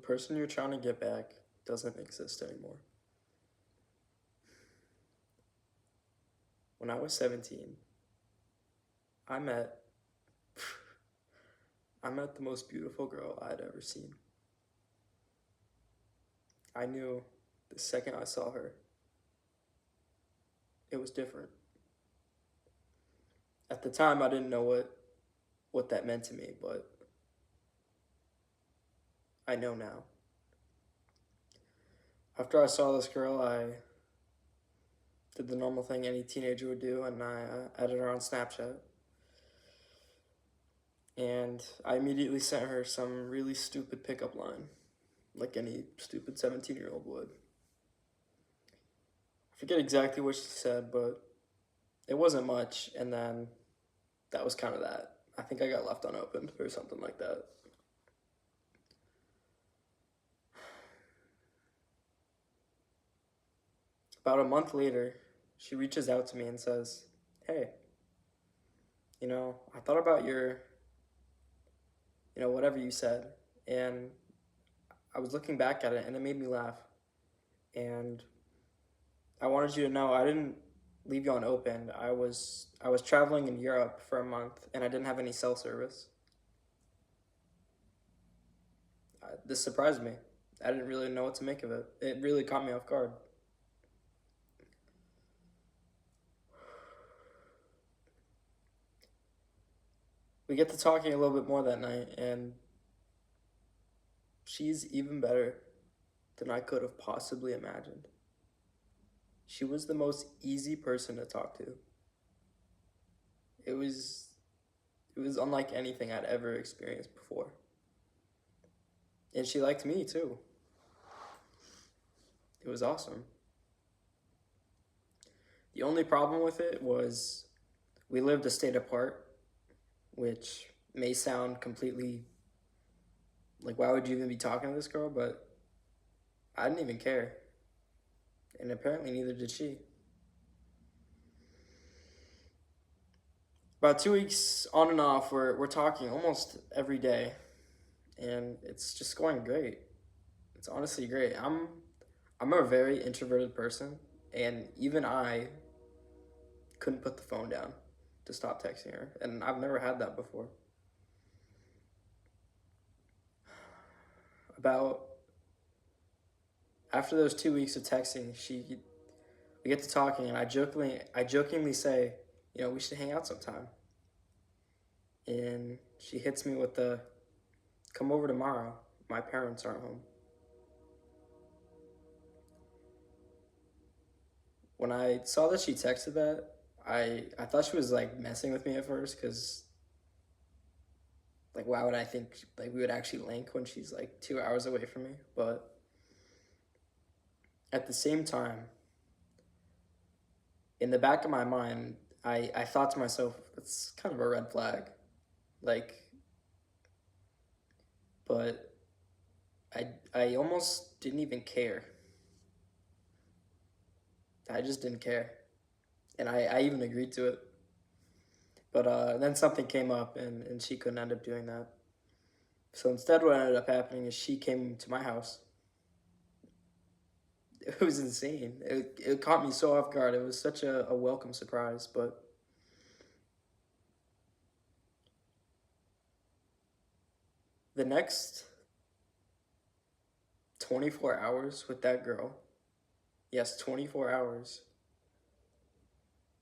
person you're trying to get back doesn't exist anymore. When I was 17, I met I met the most beautiful girl I'd ever seen. I knew the second I saw her, it was different. At the time, I didn't know what that meant to me, but I know now. After I saw this girl, I did the normal thing any teenager would do, and I added her on Snapchat. And I immediately sent her some really stupid pickup line, like any stupid 17-year-old would. I forget exactly what she said, but it wasn't much, and then that was kind of that. I think I got left unopened or something like that. About a month later, she reaches out to me and says, "Hey, I thought about whatever you said, and I was looking back at it, and it made me laugh. And I wanted you to know I didn't leave you unopened. I was traveling in Europe for a month, and I didn't have any cell service. This surprised me. I didn't really know what to make of it. It really caught me off guard." We get to talking a little bit more that night, and she's even better than I could have possibly imagined. She was the most easy person to talk to. It was it was unlike anything I'd ever experienced before. And she liked me too. It was awesome. The only problem with it was we lived a state apart, which may sound completely like, why would you even be talking to this girl? But I didn't even care. And apparently neither did she. About 2 weeks on and off, we're talking almost every day, and it's just going great. It's honestly great. I'm a very introverted person, and even I couldn't put the phone down to stop texting her, and I've never had that before. About after those 2 weeks of texting, we get to talking, and I jokingly say, we should hang out sometime. And she hits me with the, "Come over tomorrow. My parents aren't home." When I saw that she texted that, I thought she was like messing with me at first, because like, why would I think like we would actually link when she's like 2 hours away from me? But at the same time, in the back of my mind, I thought to myself, it's kind of a red flag. Like, but I almost didn't even care. I just didn't care. And I even agreed to it. But then something came up, and she couldn't end up doing that. So instead, what ended up happening is she came to my house. It was insane. It caught me so off guard. It was such a welcome surprise. But the next 24 hours with that girl, yes, 24 hours,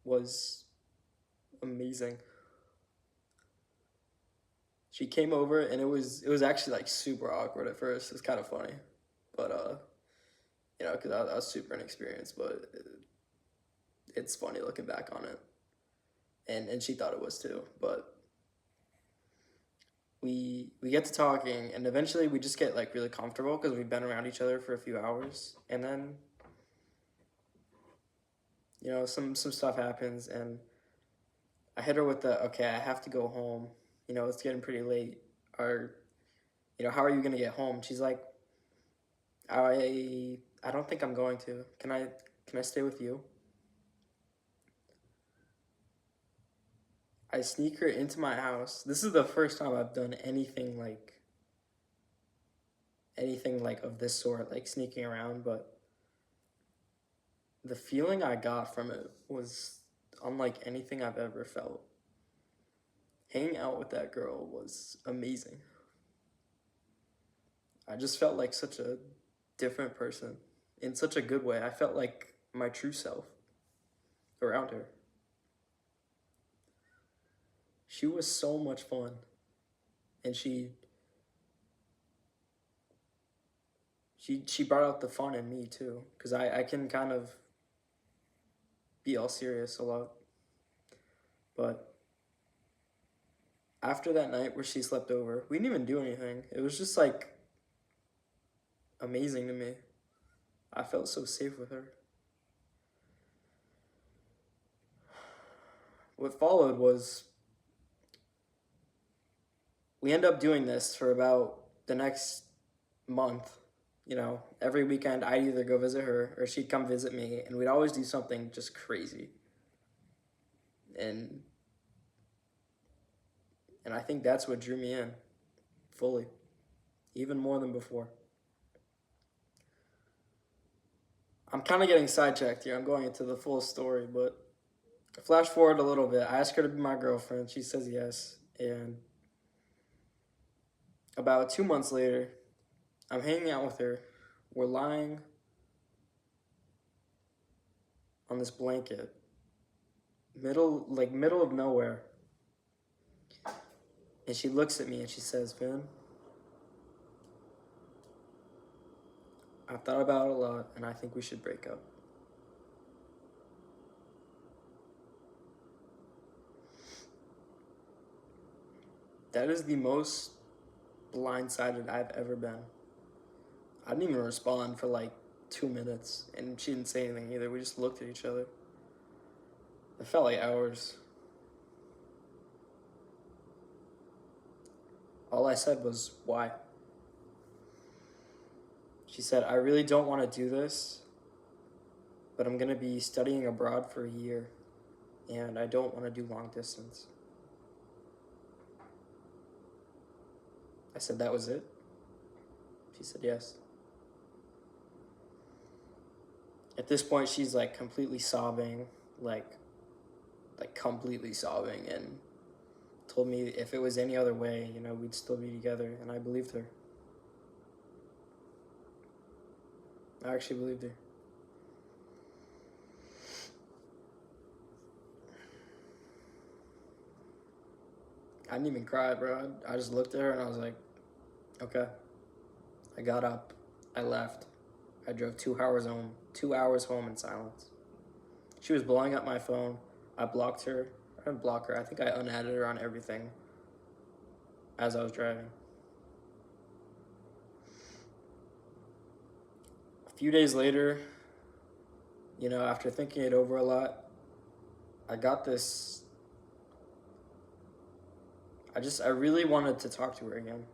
was amazing. She came over, and it was actually like super awkward at first. It's kind of funny, but because I was super inexperienced, but it's funny looking back on it, and she thought it was too. But we get to talking, and eventually we just get like really comfortable because we've been around each other for a few hours, and then some stuff happens, and I hit her with the, "Okay, I have to go home. It's getting pretty late. Or, how are you gonna get home?" She's like, I don't think I'm going to. Can I stay with you?" I sneak her into my house. This is the first time I've done anything like anything like of this sort, like sneaking around, but the feeling I got from it was unlike anything I've ever felt. Hanging out with that girl was amazing. I just felt like such a different person in such a good way. I felt like my true self around her. She was so much fun, and she brought out the fun in me too, because I can kind of be all serious a lot. But after that night where she slept over, we didn't even do anything. It was just like amazing to me. I felt so safe with her. What followed was we ended up doing this for about the next month. You know, every weekend I'd either go visit her or she'd come visit me, and we'd always do something just crazy. And and I think that's what drew me in fully, even more than before. I'm kind of getting sidetracked here. I'm going into the full story, but flash forward a little bit. I asked her to be my girlfriend. She says yes. And about 2 months later, I'm hanging out with her. We're lying on this blanket, middle of nowhere. And she looks at me and she says, Vin, I've thought about it a lot and I think we should break up. That is the most blindsided I've ever been. I didn't even respond for like 2 minutes, and she didn't say anything either. We just looked at each other. It felt like hours. All I said was, why? She said, I really don't want to do this, but I'm going to be studying abroad for a year, and I don't want to do long distance. I said, that was it? She said, yes. At this point, she's like completely sobbing, like completely sobbing, and told me if it was any other way, you know, we'd still be together, and I believed her. I actually believed her. I didn't even cry, bro. I just looked at her and I was like, okay. I got up. I left. I drove 2 hours home. 2 hours home in silence. She was blowing up my phone. I blocked her. I didn't block her. I think I unadded her on everything as I was driving. A few days later, you know, after thinking it over a lot, I got this. I really wanted to talk to her again,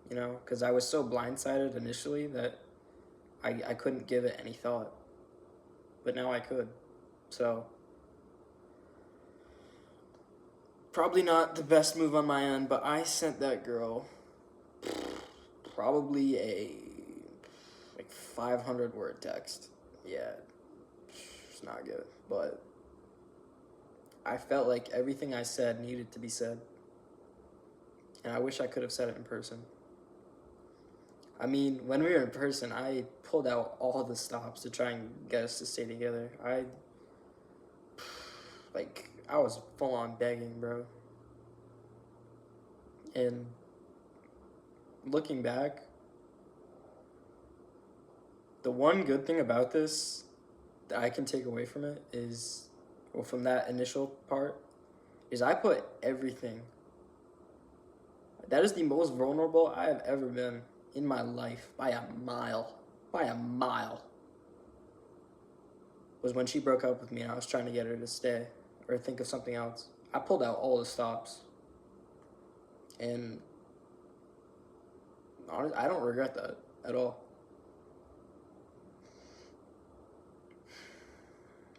you know, because I was so blindsided initially that I couldn't give it any thought. But now I could. So, probably not the best move on my end, but I sent that girl probably a 500 word text. Yeah, it's not good, but I felt like everything I said needed to be said, and I wish I could have said it in person. I mean, when we were in person, I pulled out all the stops to try and get us to stay together. I was full on begging, bro. And looking back, the one good thing about this that I can take away from it is, well, from that initial part, is I put everything. That is the most vulnerable I have ever been in my life by a mile. By a mile. Was when she broke up with me and I was trying to get her to stay or think of something else. I pulled out all the stops. And honestly, I don't regret that at all.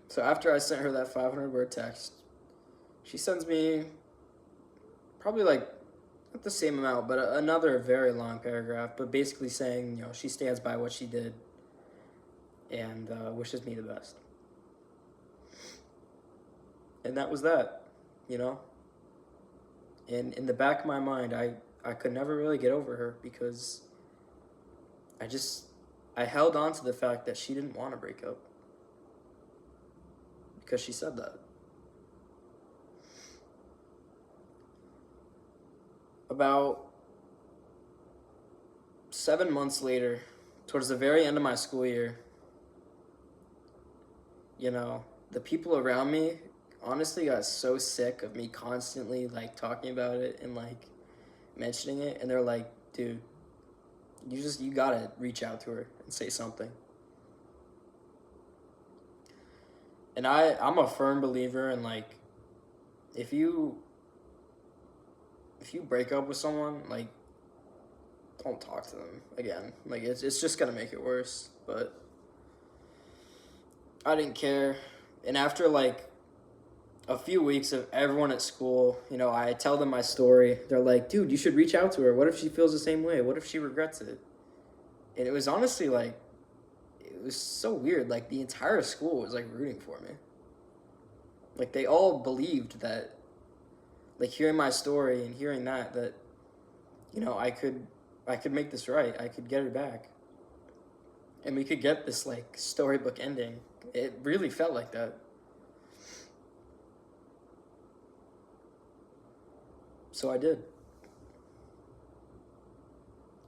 So after I sent her that 500 word text, she sends me probably like not the same amount, but another very long paragraph, but basically saying, she stands by what she did and wishes me the best. And that was that, you know? And in the back of my mind, I could never really get over her because I just, I held on to the fact that she didn't want to break up because she said that. About 7 months later, towards the very end of my school year, the people around me honestly got so sick of me constantly like talking about it and like mentioning it, and they're like, dude, you gotta reach out to her and say something. And I'm a firm believer in like, if you break up with someone, like, don't talk to them again. Like, it's just gonna make it worse. But I didn't care. And after like a few weeks of everyone at school, I tell them my story. They're like, dude, you should reach out to her. What if she feels the same way? What if she regrets it? And it was honestly like, it was so weird. Like, the entire school was like rooting for me. Like, they all believed that, like, hearing my story and hearing that I could make this right. I could get her back. And we could get this like storybook ending. It really felt like that. So I did.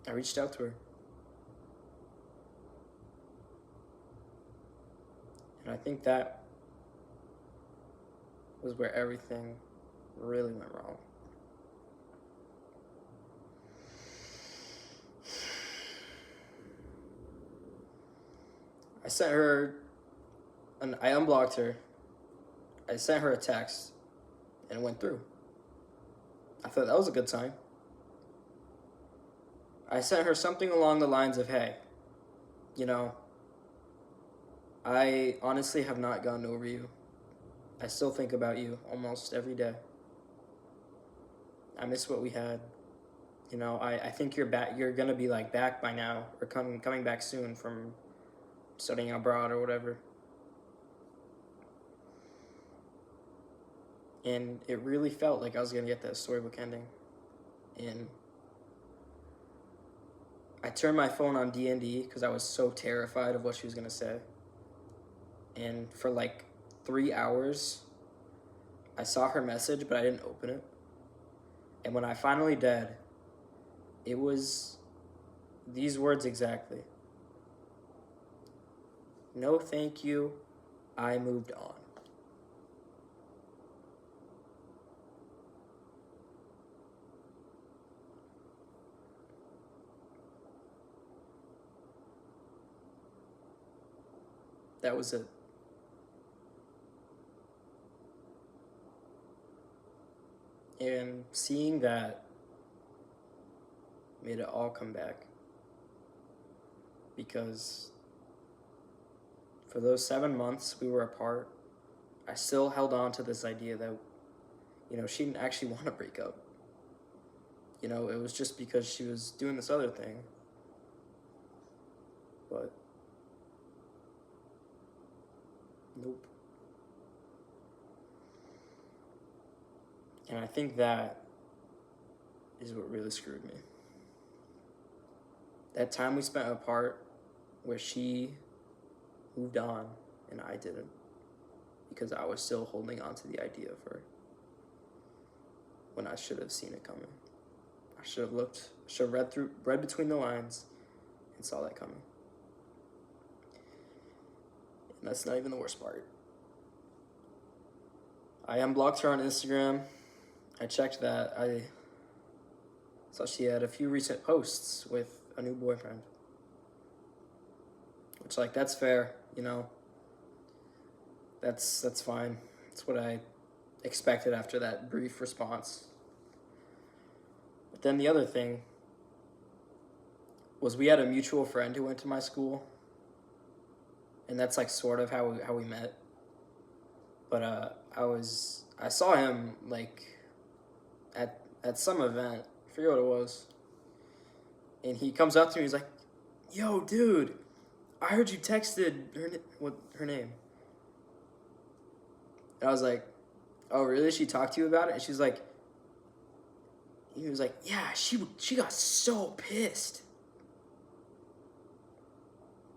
I reached out to her. And I think that was where everything really went wrong. I unblocked her. I sent her a text and it went through. I thought that was a good sign. I sent her something along the lines of, hey, I honestly have not gotten over you. I still think about you almost every day. I miss what we had. I think you're back. You're gonna be like back by now, or coming back soon from studying abroad or whatever. And it really felt like I was gonna get that storybook ending. And I turned my phone on D&D because I was so terrified of what she was gonna say. And for like 3 hours, I saw her message, but I didn't open it. And when I finally did, it was these words exactly. No, thank you. I moved on. That was it. And seeing that made it all come back. Because for those 7 months we were apart, I still held on to this idea that, she didn't actually want to break up. It was just because she was doing this other thing. But nope. And I think that is what really screwed me. That time we spent apart where she moved on and I didn't, because I was still holding on to the idea of her when I should have seen it coming. I should have read between the lines and saw that coming. And that's not even the worst part. I unblocked her on Instagram. I checked that. I saw she had a few recent posts with a new boyfriend. Which, like, that's fair, That's fine. That's what I expected after that brief response. But then the other thing was we had a mutual friend who went to my school. And that's like sort of how we met. But I saw him like at some event forget what it was. And he comes up to me, he's like, "Yo, dude, I heard you texted her name." And I was like, "Oh, really? She talked to you about it?" And she's like, he was like, "Yeah, she got so pissed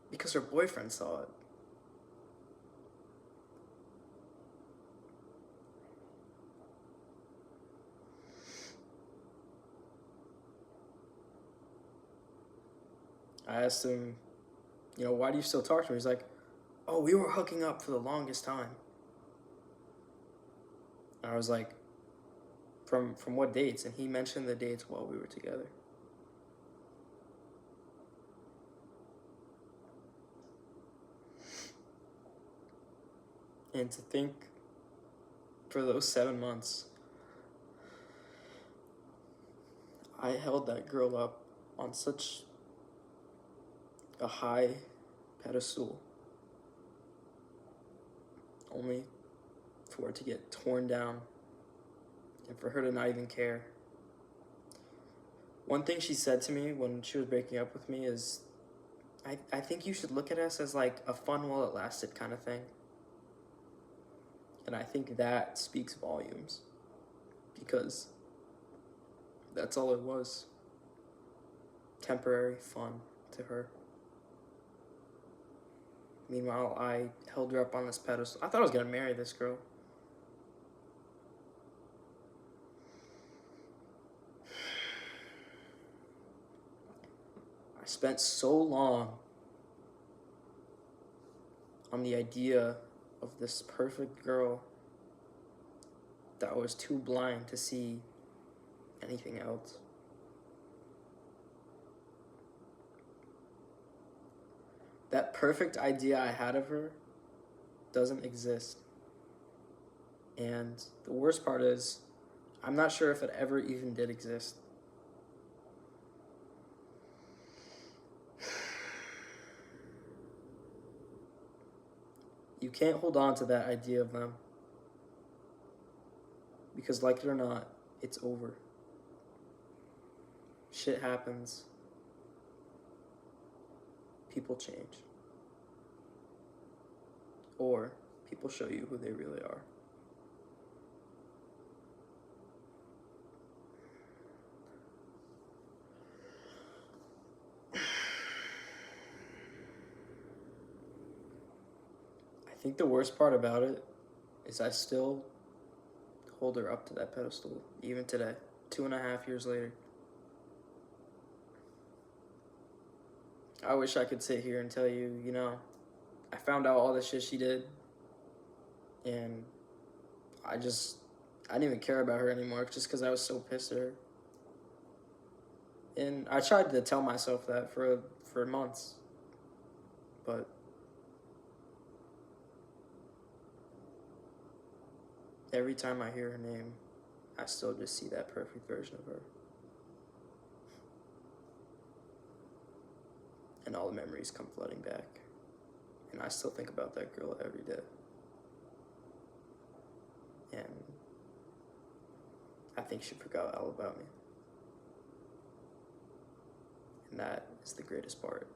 because her boyfriend saw it." I asked him, "Why do you still talk to her?" He's like, "Oh, we were hooking up for the longest time." And I was like, from what dates? And he mentioned the dates while we were together. And to think, for those 7 months, I held that girl up on such a high pedestal, only for it to get torn down and for her to not even care. One thing she said to me when she was breaking up with me is, I think you should look at us as like a fun while it lasted kind of thing. And I think that speaks volumes, because that's all it was. Temporary fun to her. Meanwhile, I held her up on this pedestal. I thought I was going to marry this girl. I spent so long on the idea of this perfect girl that I was too blind to see anything else. That perfect idea I had of her doesn't exist. And the worst part is, I'm not sure if it ever even did exist. You can't hold on to that idea of them, because like it or not, it's over. Shit happens. People change. Or people show you who they really are. I think the worst part about it is I still hold her up to that pedestal, even today, 2.5 years later. I wish I could sit here and tell you, I found out all the shit she did, and I didn't even care about her anymore just because I was so pissed at her. And I tried to tell myself that for months, but every time I hear her name, I still just see that perfect version of her. And all the memories come flooding back. And I still think about that girl every day. And I think she forgot all about me. And that is the greatest part,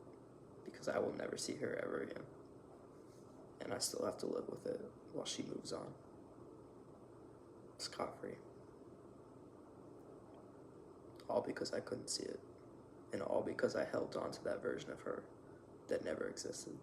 because I will never see her ever again. And I still have to live with it while she moves on. Scot-free. All because I couldn't see it. And all because I held on to that version of her that never existed.